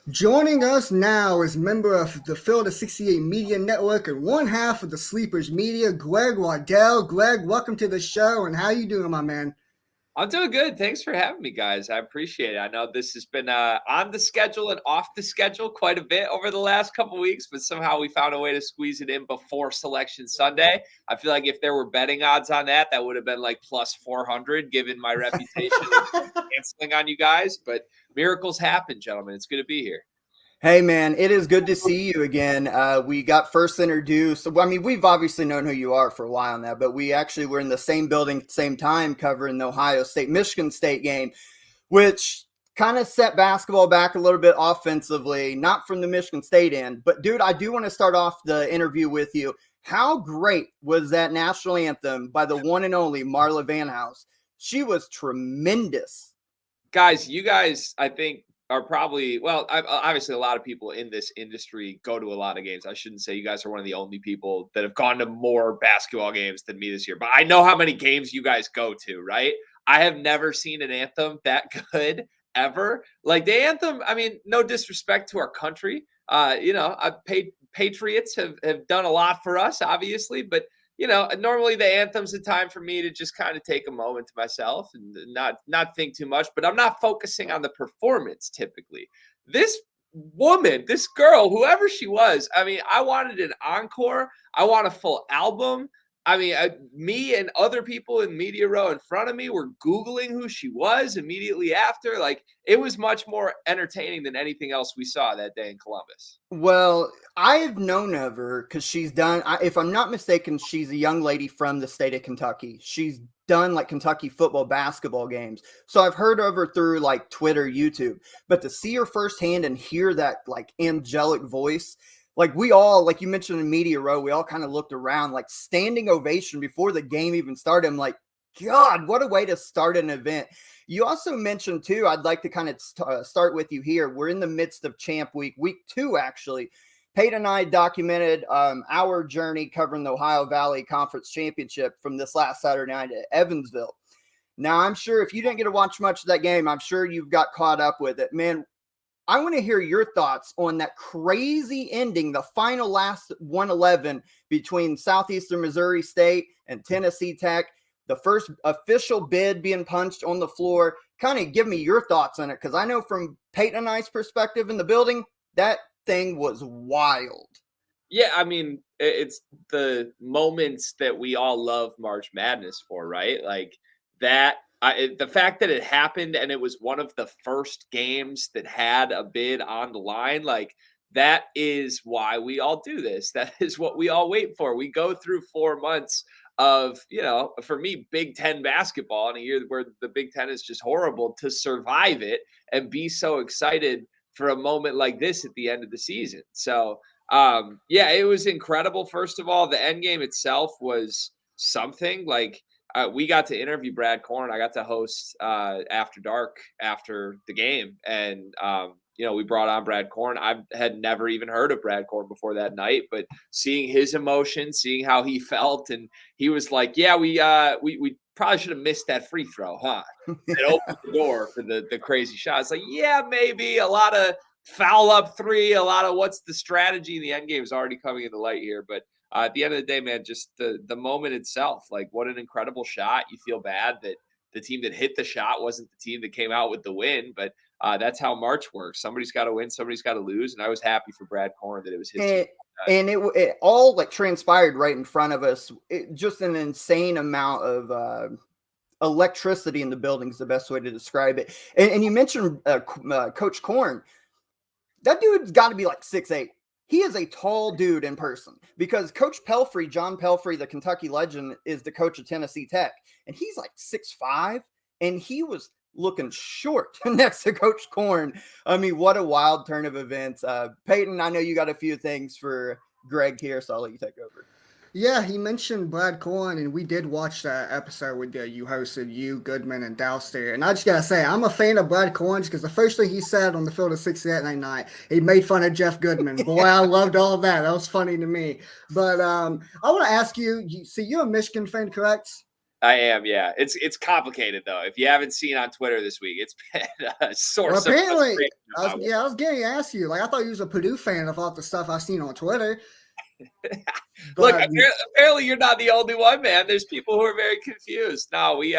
Joining us now is member of the Field of 68 Media Network and one half of the Sleepers Media, Greg Waddell. Greg, welcome to the show, and how you doing, my man? I'm doing good. Thanks for having me, guys. I appreciate it. I know this has been on the schedule and off the schedule quite a bit over the last couple weeks, but somehow we found a way to squeeze it in before Selection Sunday. I feel like if there were betting odds on that, that would have been like plus 400, given my reputation of canceling on you guys. But miracles happen, gentlemen. It's good to be here. Hey man, it is good to see you again. We got first introduced. I mean, we've obviously known who you are for a while now, but we actually were in the same building at the same time covering the Ohio State Michigan State game, which kind of set basketball back a little bit offensively, not from the Michigan State end. But dude, I do want to start off the interview with you. How great was that national anthem by the one and only Marla Van House? She was tremendous. Guys, you guys, I think, are probably obviously a lot of people in this industry go to a lot of games. I shouldn't say you guys are one of the only people that have gone to more basketball games than me this year, but I know how many games you guys go to, right? I have never seen an anthem that good ever. Like the anthem, I mean, no disrespect to our country. Patriots have done a lot for us, obviously, but normally the anthem's a time for me to just kind of take a moment to myself and not think too much, but I'm not focusing on the performance typically. This woman, this girl, whoever she was, I mean, I wanted an encore. I want a full album. I mean, me and other people in media row in front of me were Googling who she was immediately after. Like, it was much more entertaining than anything else we saw that day in Columbus. Well, I've known of her because she's done, if I'm not mistaken, she's a young lady from the state of Kentucky. She's done like Kentucky football, basketball games. So I've heard of her through like Twitter, YouTube. But to see her firsthand and hear that like angelic voice, like we all, like you mentioned in media row, we all kind of looked around like standing ovation before the game even started. I'm like, God, what a way to start an event. You also mentioned too, I'd like to kind of start with you here. We're in the midst of Champ Week 2, actually. Peyton and I documented our journey covering the Ohio Valley Conference Championship from this last Saturday night at Evansville. Now, I'm sure if you didn't get to watch much of that game, I'm sure you've got caught up with it. Man, I want to hear your thoughts on that crazy ending, the final last 111 between Southeastern Missouri State and Tennessee Tech, the first official bid being punched on the floor. Kind of give me your thoughts on it, because I know from Peyton and I's perspective in the building, that thing was wild. Yeah, I mean, it's the moments that we all love March Madness for, right? Like that, the fact that it happened and it was one of the first games that had a bid on the line, like that is why we all do this. That is what we all wait for. We go through 4 months of, for me, Big Ten basketball in a year where the Big Ten is just horrible, to survive it and be so excited for a moment like this at the end of the season. So, yeah, it was incredible. First of all, the end game itself was something. Like, we got to interview Brad Korn. I got to host After Dark after the game, and we brought on Brad Korn. I had never even heard of Brad Korn before that night, but seeing his emotion, seeing how he felt, and he was like, "Yeah, we probably should have missed that free throw, huh?" It opened the door for the crazy shot. It's like, yeah, maybe a lot of foul up three, a lot of what's the strategy in the end game is already coming into light here. But at the end of the day, man, just the moment itself, like what an incredible shot. You feel bad that the team that hit the shot wasn't the team that came out with the win, but that's how March works. Somebody's got to win, somebody's got to lose, and I was happy for Brad Korn that it was his team. And it all like transpired right in front of us. Just an insane amount of electricity in the building is the best way to describe it. And you mentioned Coach Korn. That dude's got to be like 6'8". He is a tall dude in person, because Coach Pelfrey, John Pelfrey, the Kentucky legend, is the coach of Tennessee Tech. And he's like 6'5", and he was looking short next to Coach Korn. I mean, what a wild turn of events. Peyton, I know you got a few things for Greg here, so I'll let you take over. Yeah, he mentioned Brad Korn, and we did watch that episode with you hosted, you, Goodman, and Dowster. And I just gotta say, I'm a fan of Brad Korn because the first thing he said on the Field of 68 that night, he made fun of Jeff Goodman. Boy, I loved all of that. That was funny to me. But I want to ask you, so you're a Michigan fan, correct? I am, yeah. It's complicated though. If you haven't seen on Twitter this week, it's been a source Well, of apparently, frustration. I was getting to ask you. Like, I thought you was a Purdue fan of all the stuff I've seen on Twitter. Look, But apparently you're not the only one, man. There's people who are very confused. No, we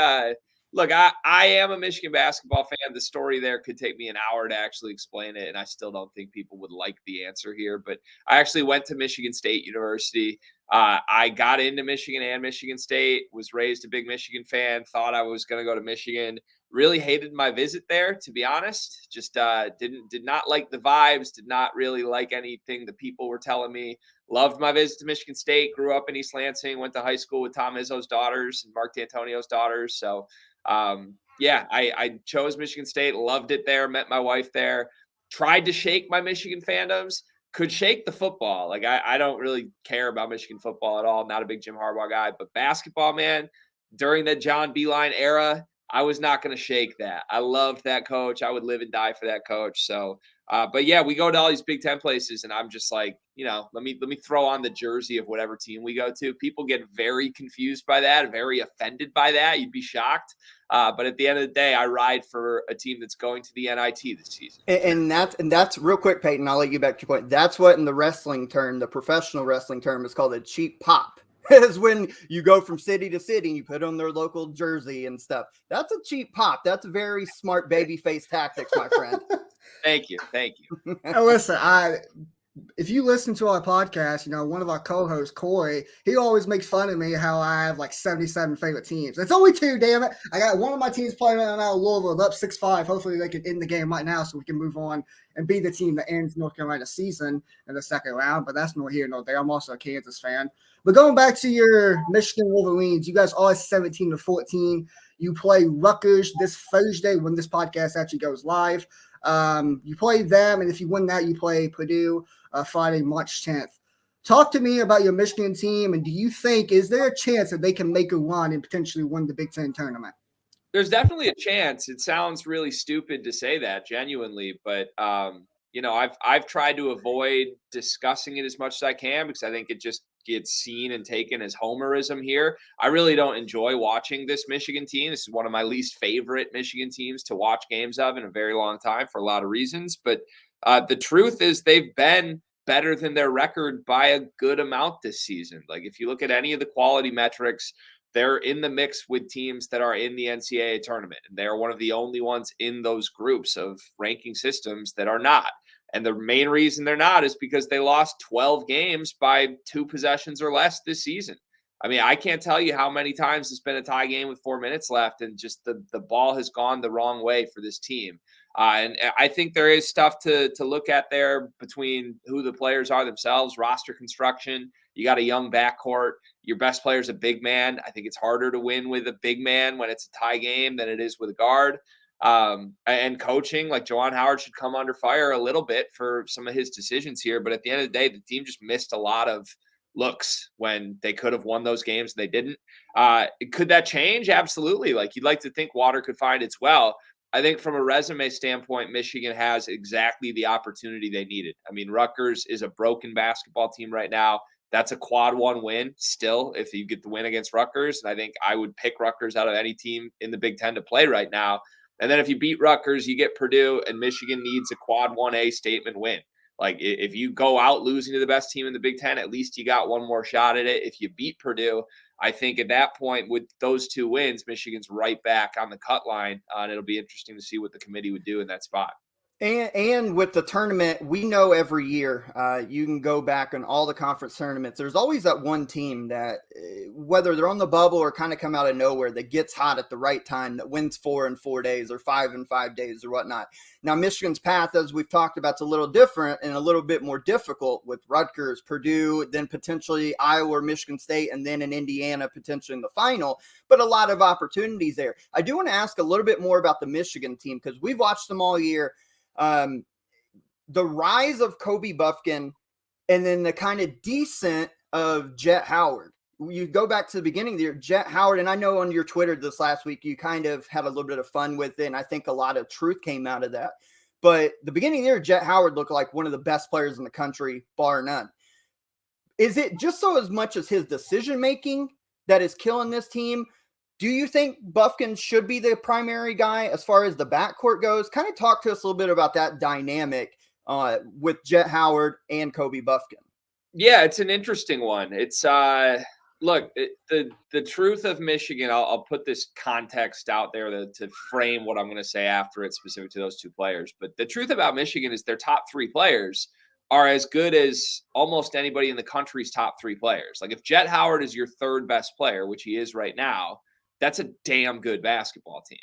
look, I am a Michigan basketball fan. The story there could take me an hour to actually explain it, and I still don't think people would like the answer here. But I actually went to Michigan State University. I got into Michigan and Michigan State, was raised a big Michigan fan, thought I was going to go to Michigan. Really hated my visit there, to be honest. Just did not like the vibes, did not really like anything the people were telling me. Loved my visit to Michigan State, grew up in East Lansing, went to high school with Tom Izzo's daughters and Mark D'Antonio's daughters. So, yeah, I chose Michigan State, loved it there, met my wife there, tried to shake my Michigan fandoms, could shake the football. Like, I don't really care about Michigan football at all. Not a big Jim Harbaugh guy, but basketball, man, during the John Beilein era, I was not going to shake that. I loved that coach. I would live and die for that coach. So, but yeah, we go to all these Big Ten places, and I'm just like, let me throw on the jersey of whatever team we go to. People get very confused by that, very offended by that. You'd be shocked. But at the end of the day, I ride for a team that's going to the NIT this season. And that's real quick, Peyton. I'll let you back to your point. That's what in the wrestling term, the professional wrestling term, is called a cheap pop. Is when you go from city to city and you put on their local jersey and stuff. That's a cheap pop. That's very smart babyface tactics, my friend. Thank you. Now listen, if you listen to our podcast, one of our co-hosts, Corey, he always makes fun of me how I have like 77 favorite teams. It's only 2, damn it. I got one of my teams playing right now, Louisville, up 6-5. Hopefully they can end the game right now so we can move on and be the team that ends North Carolina's season in the second round. But that's nor here nor there. I'm also a Kansas fan. But going back to your Michigan Wolverines, you guys are 17-14. You play Rutgers this Thursday when this podcast actually goes live. You play them, and if you win that, you play Purdue Friday, March 10th. Talk to me about your Michigan team, and do you think, is there a chance that they can make a run and potentially win the Big Ten tournament? There's definitely a chance. It sounds really stupid to say that, genuinely, but I've tried to avoid discussing it as much as I can because I think it just gets seen and taken as homerism here. I really don't enjoy watching this Michigan team. This is one of my least favorite Michigan teams to watch games of in a very long time for a lot of reasons. But the truth is they've been better than their record by a good amount this season. Like if you look at any of the quality metrics, they're in the mix with teams that are in the NCAA tournament. And they're one of the only ones in those groups of ranking systems that are not. And the main reason they're not is because they lost 12 games by 2 possessions or less this season. I mean, I can't tell you how many times it's been a tie game with 4 minutes left and just the ball has gone the wrong way for this team. And I think there is stuff to look at there between who the players are themselves, roster construction. You got a young backcourt. Your best player is a big man. I think it's harder to win with a big man when it's a tie game than it is with a guard. And coaching, like Juwan Howard should come under fire a little bit for some of his decisions here. But at the end of the day, the team just missed a lot of looks when they could have won those games and they didn't. Could that change? Absolutely. Like you'd like to think water could find its well. I think from a resume standpoint, Michigan has exactly the opportunity they needed. I mean, Rutgers is a broken basketball team right now. That's a quad 1 win still if you get the win against Rutgers. And I think I would pick Rutgers out of any team in the Big Ten to play right now. And then if you beat Rutgers, you get Purdue, and Michigan needs a quad 1A statement win. Like if you go out losing to the best team in the Big Ten, at least you got one more shot at it. If you beat Purdue, I think at that point with those 2 wins, Michigan's right back on the cut line. And it'll be interesting to see what the committee would do in that spot. And with the tournament, we know every year you can go back on all the conference tournaments. There's always that one team that, whether they're on the bubble or kind of come out of nowhere, that gets hot at the right time, that wins 4 in 4 days or 5 in 5 days or whatnot. Now, Michigan's path, as we've talked about, is a little different and a little bit more difficult with Rutgers, Purdue, then potentially Iowa or Michigan State, and then in Indiana potentially in the final, but a lot of opportunities there. I do want to ask a little bit more about the Michigan team because we've watched them all year. The rise of Kobe Buffkin and then the kind of descent of Jet Howard. You go back to the beginning of the year, Jet Howard, and I know on your Twitter this last week, you kind of had a little bit of fun with it, and I think a lot of truth came out of that. But the beginning of the year, Jet Howard looked like one of the best players in the country, bar none. Is it just so as much as his decision-making that is killing this team? Do you think Buffkin should be the primary guy as far as the backcourt goes? Kind of talk to us a little bit about that dynamic with Jet Howard and Kobe Buffkin. Yeah, it's an interesting one. It's look, the truth of Michigan. I'll put this context out there to frame what I'm going to say after it, specific to those two players. But the truth about Michigan is their top three players are as good as almost anybody in the country's top three players. Like if Jet Howard is your third best player, which he is right now, that's a damn good basketball team.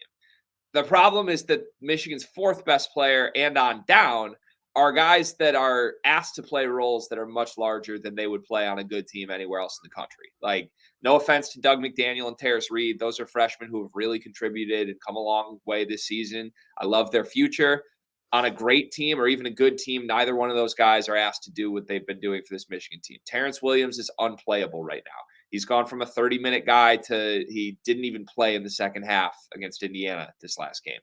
The problem is that Michigan's fourth best player and on down are guys that are asked to play roles that are much larger than they would play on a good team anywhere else in the country. Like, no offense to Doug McDaniel and Terrace Reed. Those are freshmen who have really contributed and come a long way this season. I love their future. On a great team or even a good team, neither one of those guys are asked to do what they've been doing for this Michigan team. Terrence Williams is unplayable right now. He's gone from a 30-minute guy to he didn't even play in the second half against Indiana this last game.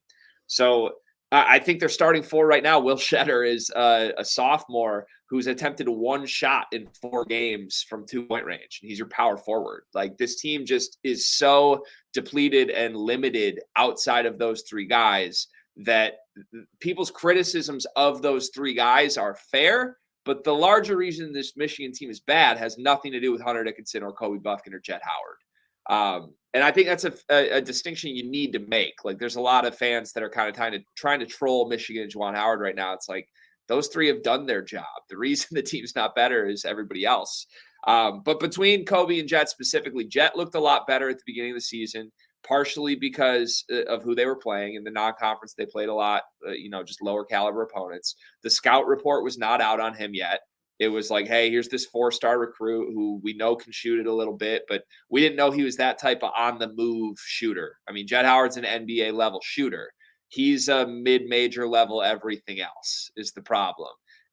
So I think their starting four right now, Will Shetter is a sophomore who's attempted one shot in 4 games from 2-point range. He's your power forward. Like this team just is so depleted and limited outside of those 3 guys that people's criticisms of those 3 guys are fair. But the larger reason this Michigan team is bad has nothing to do with Hunter Dickinson or Kobe Buffkin or Jet Howard. And I think that's a distinction you need to make. Like there's a lot of fans that are kind of trying to troll Michigan and Juwan Howard right now. It's like those 3 have done their job. The reason the team's not better is everybody else. But between Kobe and Jet specifically, Jet looked a lot better at the beginning of the season, partially because of who they were playing. In the non-conference, they played a lot, just lower caliber opponents. The scout report was not out on him yet. It was like, hey, here's this 4-star recruit who we know can shoot it a little bit, but we didn't know he was that type of on-the-move shooter. I mean, Jet Howard's an NBA-level shooter. He's a mid-major level everything else is the problem.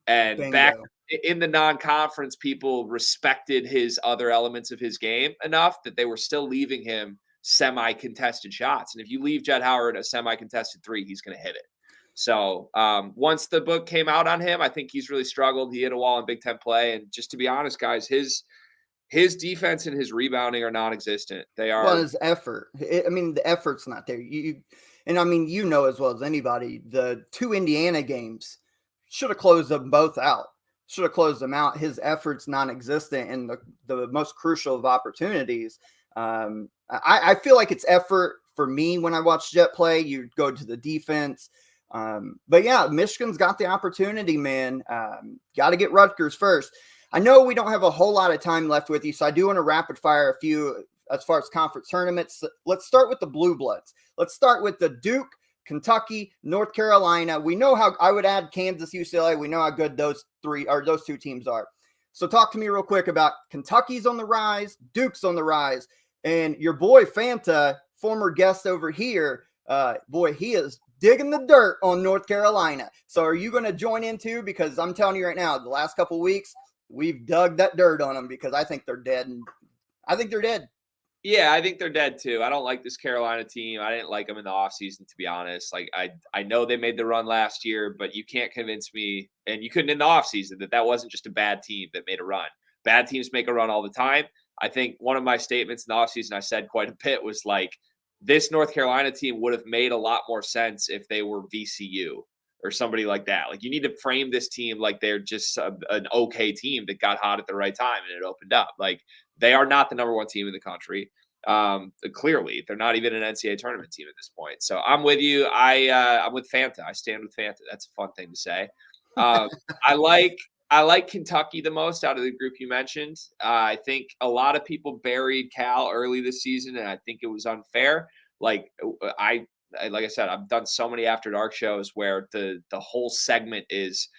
And Bingo. Back in the non-conference, people respected his other elements of his game enough that they were still leaving him semi-contested shots. And if you leave Jet Howard a semi-contested 3, he's going to hit it. So once the book came out on him, I think he's really struggled. He hit a wall in Big Ten play. And just to be honest, guys, his defense and his rebounding are non-existent. They are. Well, his effort. The effort's not there. As well as anybody, the 2 Indiana games should have closed them both out. Should have closed them out. His effort's non-existent in the most crucial of opportunities. I feel like it's effort for me when I watch Jet play. You go to the defense. But yeah, Michigan's got the opportunity, man. Got to get Rutgers first. I know we don't have a whole lot of time left with you, so I do want to rapid fire a few as far as conference tournaments. Let's start with the Blue Bloods. Let's start with the Duke, Kentucky, North Carolina. We know how I would add Kansas, UCLA. We know how good those 2 teams are. So talk to me real quick about Kentucky's on the rise, Duke's on the rise, and your boy Fanta, former guest over here. He is digging the dirt on North Carolina. So are you going to join in too? Because I'm telling you right now, the last couple of weeks, we've dug that dirt on them because I think they're dead. Yeah, I think they're dead too. I don't like this Carolina team. I didn't like them in the offseason, to be honest. Like I know they made the run last year, but you can't convince me, and you couldn't in the offseason, that wasn't just a bad team that made a run. Bad teams make a run all the time. I think one of my statements in the offseason I said quite a bit was like, this North Carolina team would have made a lot more sense if they were VCU or somebody like that. Like you need to frame this team like they're just an okay team that got hot at the right time and it opened up. Like they are not the number 1 team in the country. Clearly, they're not even an NCAA tournament team at this point. So I'm with you. I'm with Fanta. I stand with Fanta. That's a fun thing to say. I like Kentucky the most out of the group you mentioned. I think a lot of people buried Cal early this season, and I think it was unfair. Like I said, I've done so many After Dark shows where the whole segment is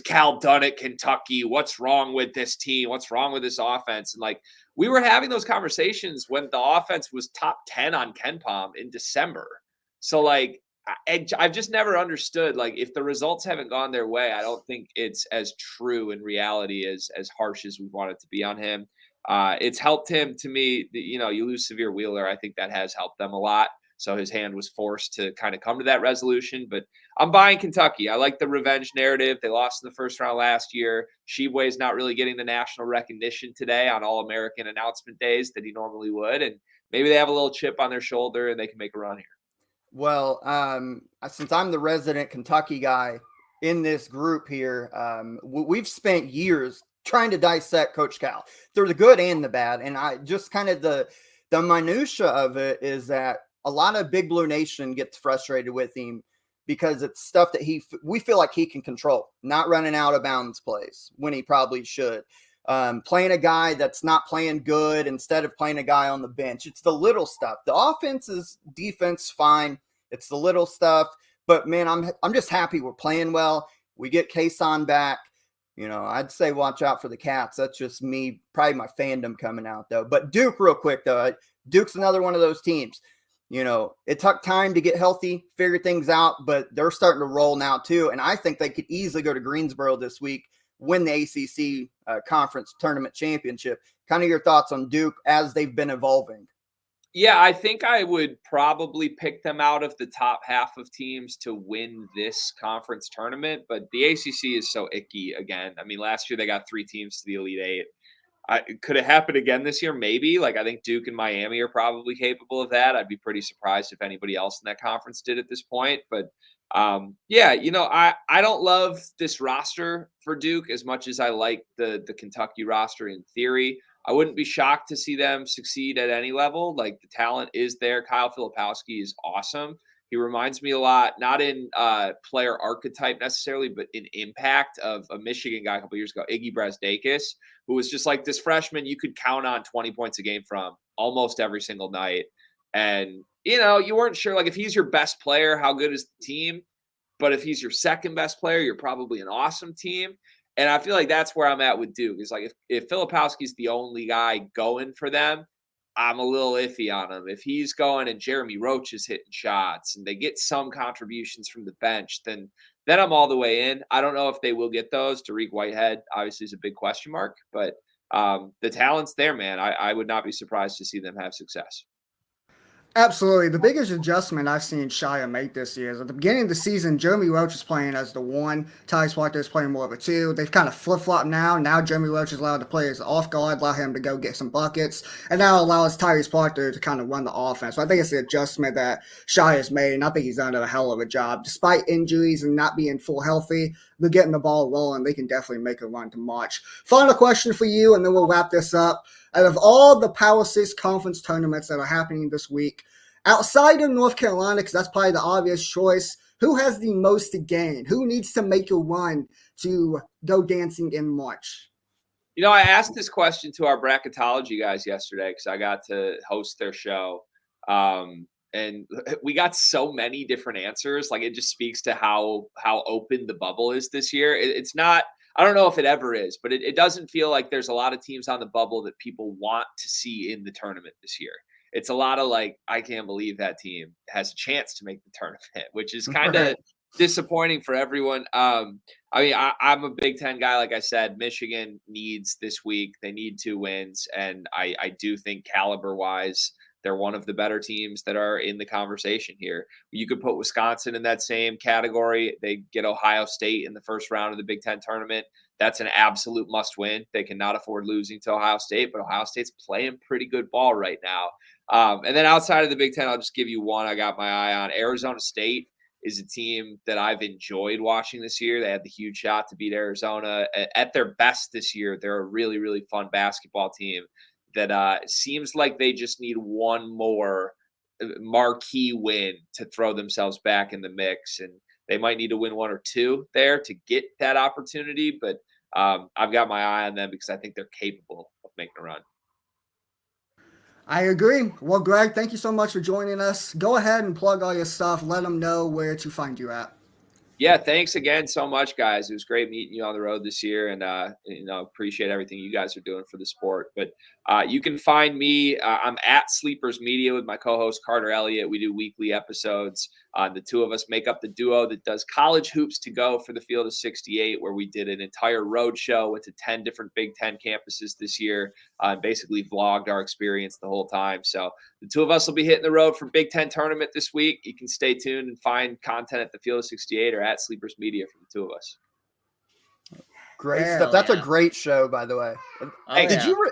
Cal done at Kentucky? What's wrong with this team? What's wrong with this offense? And like we were having those conversations when the offense was top 10 on KenPom in December. So like I've just never understood, like, if the results haven't gone their way, I don't think it's as true in reality as harsh as we want it to be on him. It's helped him, to me, you lose Severe Wheeler. I think that has helped them a lot. So his hand was forced to kind of come to that resolution. But I'm buying Kentucky. I like the revenge narrative. They lost in the first round last year. Sheboy's not really getting the national recognition today on All-American announcement days that he normally would. And maybe they have a little chip on their shoulder and they can make a run here. Well, since I'm the resident Kentucky guy in this group here, we've spent years trying to dissect Coach Cal through the good and the bad. And I just kind of the minutia of it is that a lot of Big Blue Nation gets frustrated with him because it's stuff that we feel like he can control, not running out of bounds plays when he probably should. Playing a guy that's not playing good instead of playing a guy on the bench. It's the little stuff. The offense is defense fine. It's the little stuff. But man, I'm just happy we're playing well. We get Kason back. You know, I'd say watch out for the Cats. That's just me, probably my fandom coming out though. But Duke, real quick though, Duke's another one of those teams. You know, it took time to get healthy, figure things out, but they're starting to roll now too. And I think they could easily go to Greensboro this week, win the ACC conference tournament championship. Kind of your thoughts on Duke as they've been evolving. Yeah, I think I would probably pick them out of the top half of teams to win this conference tournament, but the ACC is so icky again. I mean, last year they got 3 teams to the Elite Eight. Could it happen again this year? Maybe. Like, I think Duke and Miami are probably capable of that. I'd be pretty surprised if anybody else in that conference did at this point. But yeah, you know, I don't love this roster for Duke as much as I like the Kentucky roster in theory. I wouldn't be shocked to see them succeed at any level. Like, the talent is there. Kyle Filipowski is awesome. He reminds me a lot, not in player archetype necessarily, but in impact of a Michigan guy a couple years ago, Iggy Brasdakis, who was just like this freshman you could count on 20 points a game from almost every single night. And, you know, you weren't sure, like, if he's your best player, how good is the team? But if he's your second best player, you're probably an awesome team. And I feel like that's where I'm at with Duke. Is like if Filipowski's the only guy going for them, I'm a little iffy on him. If he's going and Jeremy Roach is hitting shots and they get some contributions from the bench, then I'm all the way in. I don't know if they will get those. Tariq Whitehead obviously is a big question mark, but the talent's there, man. I would not be surprised to see them have success. Absolutely. The biggest adjustment I've seen Shia make this year is at the beginning of the season, Jeremy Roach is playing as the 1. Tyrese Walker is playing more of a 2. They've kind of flip-flopped now. Now Jeremy Roach is allowed to play as off guard, allow him to go get some buckets, and now allows Tyrese Parker to kind of run the offense. So I think it's the adjustment that Shia has made, and I think he's done a hell of a job. Despite injuries and not being full healthy, they're getting the ball rolling. They can definitely make a run to March. Final question for you, and then we'll wrap this up. Out of all the Power 6 conference tournaments that are happening this week, outside of North Carolina, because that's probably the obvious choice, who has the most to gain? Who needs to make a run to go dancing in March? You know, I asked this question to our bracketology guys yesterday because I got to host their show. And we got so many different answers. Like, it just speaks to how open the bubble is this year. It's not, I don't know if it ever is, but it doesn't feel like there's a lot of teams on the bubble that people want to see in the tournament this year. It's a lot of like, I can't believe that team has a chance to make the tournament, which is kind of disappointing for everyone. I mean, I'm a Big Ten guy. Like I said, Michigan needs this week. They need 2 wins. And I do think caliber wise, they're one of the better teams that are in the conversation here. You could put Wisconsin in that same category. They get Ohio State in the first round of the Big Ten tournament. That's an absolute must win. They cannot afford losing to Ohio State, but Ohio State's playing pretty good ball right now. And then outside of the Big Ten, I'll just give you one I got my eye on. Arizona State is a team that I've enjoyed watching this year. They had the huge shot to beat Arizona. At their best this year, they're a really, really fun basketball team that seems like they just need one more marquee win to throw themselves back in the mix. And they might need to win 1 or 2 there to get that opportunity. But I've got my eye on them because I think they're capable of making a run. I agree. Well, Greg, thank you so much for joining us. Go ahead and plug all your stuff. Let them know where to find you at. Yeah, thanks again so much, guys. It was great meeting you on the road this year, and appreciate everything you guys are doing for the sport. But you can find me. I'm at Sleepers Media with my co-host Carter Elliott. We do weekly episodes. The two of us make up the duo that does college hoops to go for the Field of 68, where we did an entire road show, went to 10 different Big Ten campuses this year, basically vlogged our experience the whole time. So the two of us will be hitting the road for Big Ten tournament this week. You can stay tuned and find content at the Field of 68 or at Sleepers Media for the two of us. Great Hell stuff. That's yeah. a great show, by the way. Oh, Did you?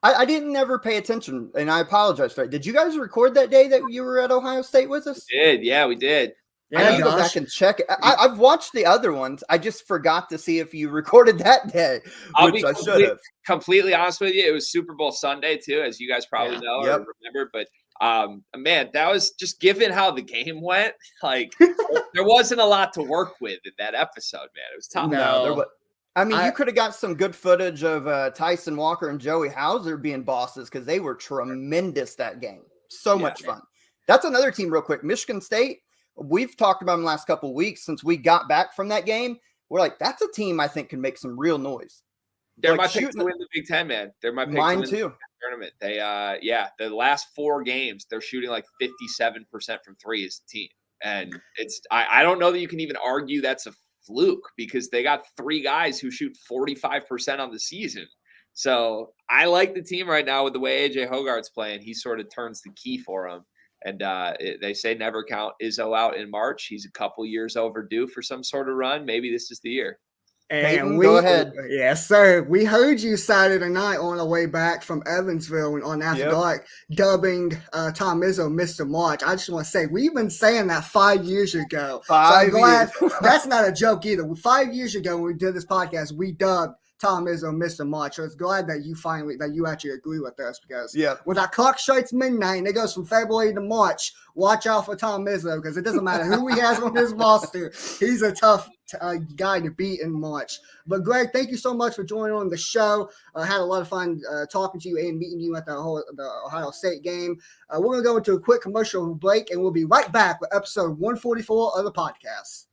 I didn't never pay attention, and I apologize for it. Did you guys record that day that you were at Ohio State with us? We did. Yeah, we did. I Yeah, need to go Josh. back and check it. I've watched the other ones. I just forgot to see if you recorded that day, I'll which be I should have. completely honest with you. It was Super Bowl Sunday too, as you guys probably know Yep. or remember. But man, that was just given how the game went. Like there wasn't a lot to work with in that episode, man. It was tough. No. There was. I mean, I- you could have got some good footage of Tyson Walker and Joey Hauser being bosses because they were tremendous that game. So Yeah, much man. fun. That's another team, real quick. Michigan State. We've talked about them the last couple of weeks since we got back from that game. We're like, that's a team I think can make some real noise. They're like my pick shooting- to win the Big Ten, man. They're my pick to Mine win the too. tournament. They the last 4 games they're shooting like 57% from 3 as a team. And it's I don't know that you can even argue that's a fluke because they got 3 guys who shoot 45% on the season. So I like the team right now with the way AJ Hogarth's playing. He sort of turns the key for them. And they say never count Izzo out in March. He's a couple years overdue for some sort of run. Maybe this is the year. Peyton, go ahead. Yes, sir. We heard you Saturday night on our way back from Evansville on After Yep. Dark, dubbing Tom Izzo Mr. March. I just want to say, we've been saying that 5 years ago. So I'm 5 glad years. that's not a joke either. 5 years ago when we did this podcast, we dubbed Tom Izzo Mr. March. So it's glad that you actually agree with us because Yeah. when that clock strikes midnight and it goes from February to March, watch out for Tom Izzo because it doesn't matter who he has on his roster. He's a tough guy to beat in March. But Greg, thank you so much for joining on the show. I had a lot of fun talking to you and meeting you at the Ohio State game. We're going to go into a quick commercial break and we'll be right back with episode 144 of the podcast.